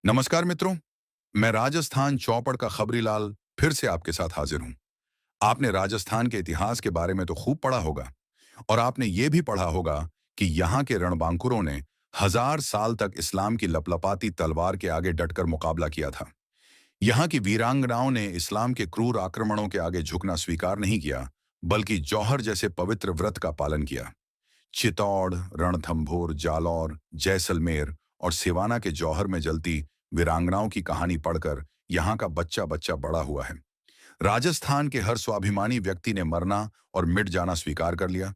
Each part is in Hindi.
नमस्कार मित्रों। मैं राजस्थान चौपड़ का खबरीलाल फिर से आपके साथ हाजिर हूं। आपने राजस्थान के इतिहास के बारे में तो खूब पढ़ा होगा और आपने ये भी पढ़ा होगा कि यहाँ के रणबांकुरों ने हजार साल तक इस्लाम की लपलपाती तलवार के आगे डटकर मुकाबला किया था। यहाँ की वीरांगनाओं ने इस्लाम के क्रूर आक्रमणों के आगे झुकना स्वीकार नहीं किया, बल्कि जौहर जैसे पवित्र व्रत का पालन किया। चित्तौड़, रणथंभौर, जालौर, जैसलमेर और सिवाना के जौहर में जलती वीरांगनाओं की कहानी पढ़कर यहाँ का बच्चा बच्चा बड़ा हुआ है। राजस्थान के हर स्वाभिमानी व्यक्ति ने मरना और मिट जाना स्वीकार कर लिया,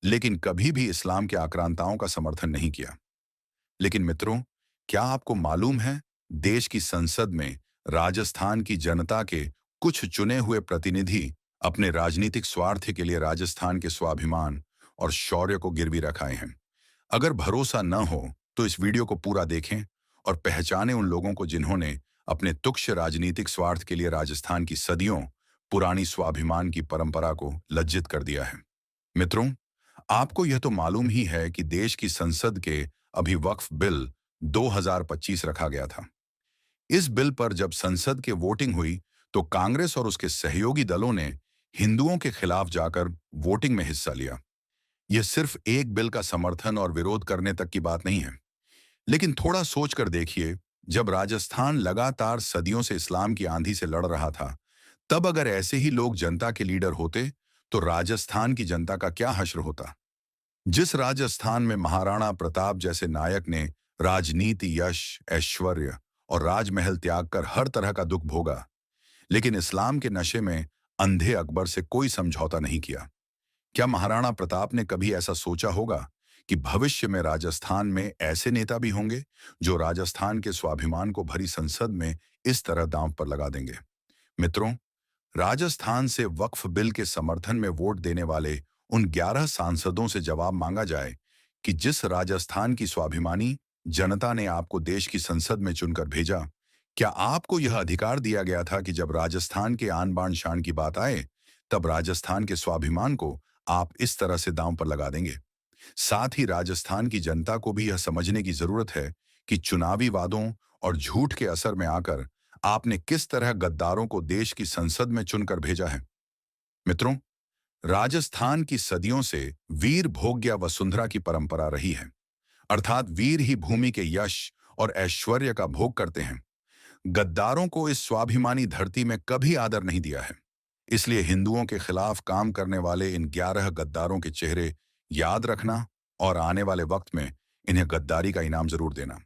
लेकिन कभी भी इस्लाम के आक्रांताओं का समर्थन नहीं किया। लेकिन मित्रों, क्या आपको मालूम है, देश की संसद में राजस्थान की जनता के कुछ चुने हुए प्रतिनिधि अपने राजनीतिक स्वार्थ के लिए राजस्थान के स्वाभिमान और शौर्य को गिरवी रखाए हैं। अगर भरोसा न हो तो इस वीडियो को पूरा देखें और पहचाने उन लोगों को जिन्होंने अपने तुच्छ राजनीतिक स्वार्थ के लिए राजस्थान की सदियों पुरानी स्वाभिमान की परंपरा को लज्जित कर दिया है। मित्रों, आपको यह तो मालूम ही है कि देश की संसद के अभी वक्फ बिल 2025 रखा गया था। इस बिल पर जब संसद के वोटिंग हुई तो कांग्रेस और उसके सहयोगी दलों ने हिंदुओं के खिलाफ जाकर वोटिंग में हिस्सा लिया। यह सिर्फ एक बिल का समर्थन और विरोध करने तक की बात नहीं है, लेकिन थोड़ा सोचकर देखिए, जब राजस्थान लगातार सदियों से इस्लाम की आंधी से लड़ रहा था, तब अगर ऐसे ही लोग जनता के लीडर होते तो राजस्थान की जनता का क्या हश्र होता। जिस राजस्थान में महाराणा प्रताप जैसे नायक ने राजनीति, यश, ऐश्वर्य और राजमहल त्याग कर हर तरह का दुख भोगा, लेकिन इस्लाम के नशे में अंधे अकबर से कोई समझौता नहीं किया। क्या महाराणा प्रताप ने कभी ऐसा सोचा होगा कि भविष्य में राजस्थान में ऐसे नेता भी होंगे जो राजस्थान के स्वाभिमान को भरी संसद में इस तरह दांव पर लगा देंगे। मित्रों, राजस्थान से वक्फ बिल के समर्थन में वोट देने वाले उन 11 सांसदों से जवाब मांगा जाए कि जिस राजस्थान की स्वाभिमानी जनता ने आपको देश की संसद में चुनकर भेजा, क्या आपको यह अधिकार दिया गया था कि जब राजस्थान के आन बान शान की बात आए, तब राजस्थान के स्वाभिमान को आप इस तरह से दांव पर लगा देंगे। साथ ही राजस्थान की जनता को भी यह समझने की जरूरत है कि चुनावी वादों और झूठ के असर में आकर आपने किस तरह गद्दारों को देश की संसद में चुनकर भेजा है। मित्रों, राजस्थान की सदियों से वीर भोग्या वसुंधरा की परंपरा रही है, अर्थात वीर ही भूमि के यश और ऐश्वर्य का भोग करते हैं। गद्दारों को इस स्वाभिमानी धरती में कभी आदर नहीं दिया है। इसलिए हिंदुओं के खिलाफ काम करने वाले इन 11 गद्दारों के चेहरे याद रखना और आने वाले वक्त में इन्हें गद्दारी का इनाम जरूर देना।